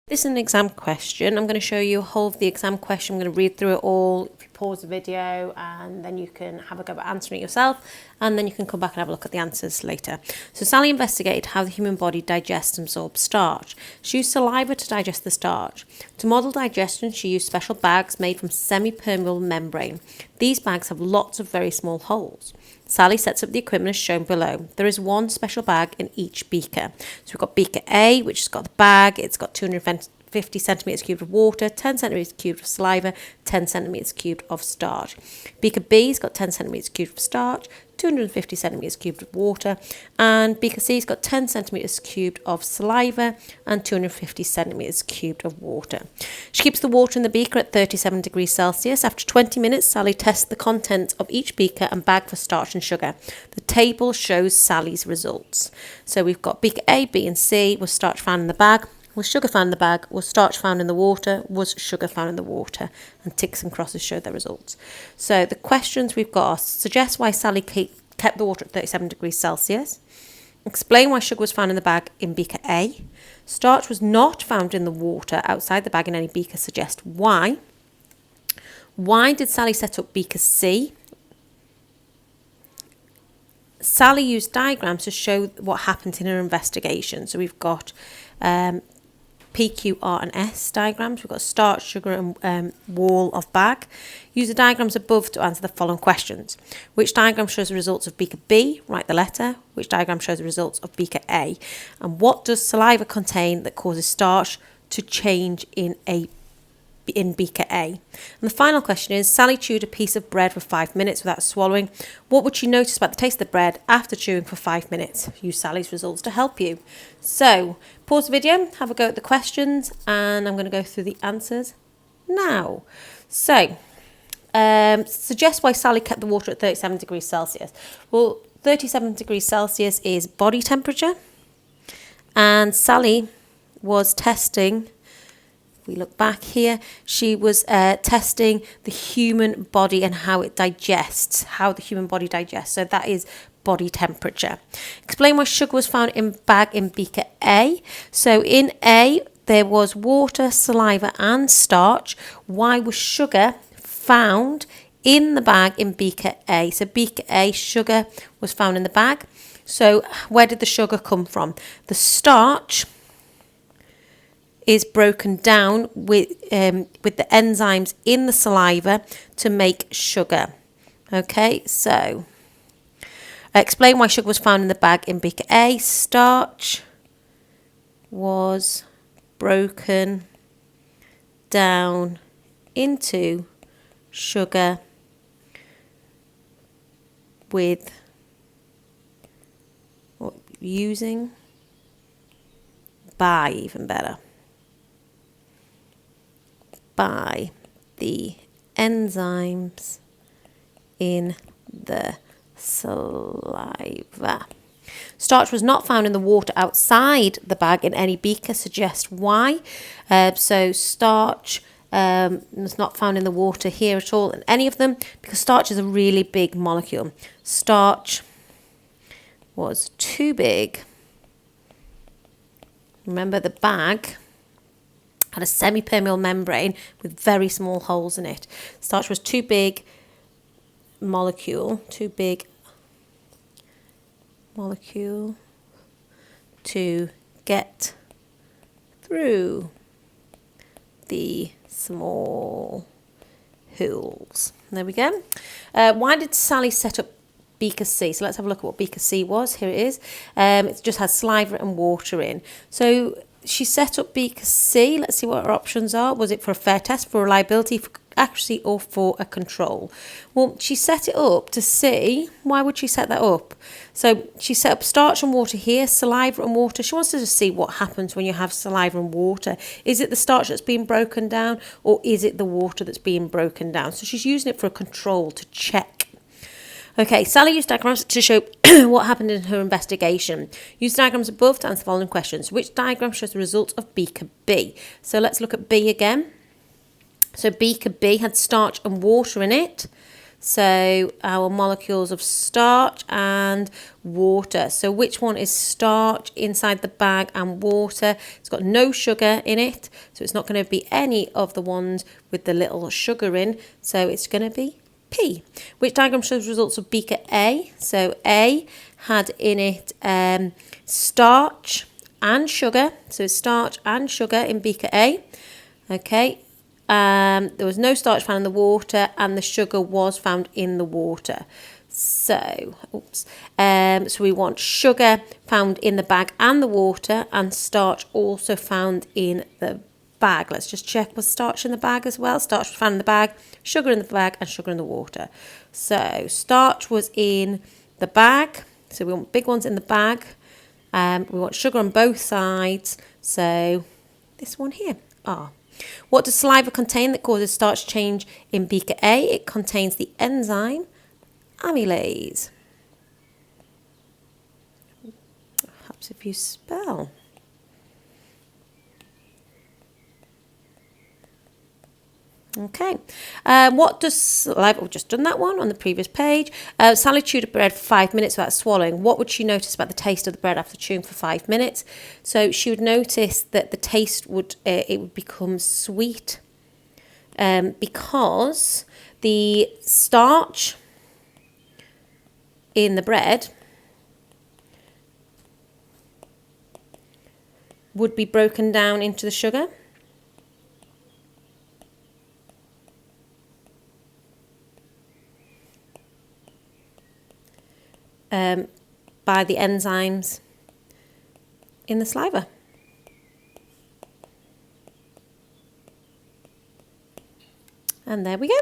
This is an exam question. I'm going to show you a whole of the exam question. I'm going to read through it all. If you pause the video and then you can have a go at answering it yourself, and then you can come back and have a look at the answers later. So Sally investigated how the human body digests and absorbs starch. She used saliva to digest the starch. To model digestion, she used special bags made from semi-permeable membrane. These bags have lots of very small holes. Sally sets up the equipment as shown below. There is one special bag in each beaker. So we've got beaker A, which has got the bag. It's got 250 centimetres cubed of water, 10 centimetres cubed of saliva, 10 centimetres cubed of starch. Beaker B's got 10 centimetres cubed of starch, 250 centimetres cubed of water, and beaker C's got 10 centimetres cubed of saliva and 250 centimetres cubed of water. She keeps the water in the beaker at 37 degrees Celsius. After 20 minutes, Sally tests the contents of each beaker and bag for starch and sugar. The table shows Sally's results. So we've got beaker A, B and C. Was starch found in the bag? Was sugar found in the bag? Was starch found in the water? Was sugar found in the water? And ticks and crosses show their results. So the questions we've got are: suggest why Sally kept the water at 37 degrees Celsius. Explain why sugar was found in the bag in beaker A. Starch was not found in the water outside the bag in any beaker. Suggest why. Why did Sally set up beaker C? Sally used diagrams to show what happened in her investigation. So we've got P, Q, R and S diagrams. We've got starch, sugar and wall of bag. Use the diagrams above to answer the following questions. Which diagram shows the results of beaker B? Write the letter. Which diagram shows the results of beaker A? And what does saliva contain that causes starch to change in beaker A? And the final question is: Sally chewed a piece of bread for 5 minutes without swallowing. What would she notice about the taste of the bread after chewing for 5 minutes? Use Sally's results to help you. So pause the video, have a go at the questions, and I'm going to go through the answers now. So suggest why Sally kept the water at 37 degrees Celsius. Well, 37 degrees Celsius is body temperature, and Sally was testing. We look back here, she was testing the human body and how it digests, how the human body digests. So that is body temperature. Explain why sugar was found in bag in beaker A. So in A, there was water, saliva and starch. Why was sugar found in the bag in beaker A? So beaker A, sugar was found in the bag. So where did the sugar come from? The starch is broken down with the enzymes in the saliva to make sugar. Okay, so explain why sugar was found in the bag in beaker A. Starch was broken down into sugar with using by even better. By the enzymes in the saliva. Starch was not found in the water outside the bag in any beaker. Suggest why. So starch was not found in the water here at all in any of them, because starch is a really big molecule. Starch was too big. Remember, the bag had a semi-permeable membrane with very small holes in it. Starch was too big molecule to get through the small holes. There we go. Why did Sally set up beaker C? So let's have a look at what beaker C was. Here it is. It just has saliva and water in. So she set up beaker C. Let's see what her options are. Was it for a fair test, for reliability, for accuracy, or for a control? Well, she set it up to see. Why would she set that up? So she set up starch and water here, saliva and water. She wants to just see what happens when you have saliva and water. Is it the starch that's being broken down, or is it the water that's being broken down? So she's using it for a control to check. Okay, Sally used diagrams to show what happened in her investigation. Use diagrams above to answer the following questions. Which diagram shows the result of beaker B? So let's look at B again. So beaker B had starch and water in it. So our molecules of starch and water. So which one is starch inside the bag and water? It's got no sugar in it, so it's not going to be any of the ones with the little sugar in. So it's going to be P. Which diagram shows results of beaker A? So A had in it starch and sugar. So starch and sugar in beaker A. Okay. There was no starch found in the water, and the sugar was found in the water. So, so we want sugar found in the bag and the water, and starch also found in the bag. Let's just check, was starch in the bag as well? Starch was found in the bag, sugar in the bag, and sugar in the water. So starch was in the bag, so we want big ones in the bag. We want sugar on both sides, so this one here, R. What does saliva contain that causes starch change in beaker A? It contains the enzyme amylase. Perhaps if you spell. Okay, what does saliva, we've just done that one on the previous page. Sally chewed a bread for 5 minutes without swallowing. What would she notice about the taste of the bread after chewing for 5 minutes? So she would notice that the taste would, it would become sweet because the starch in the bread would be broken down into the sugar. By the enzymes in the saliva. And there we go.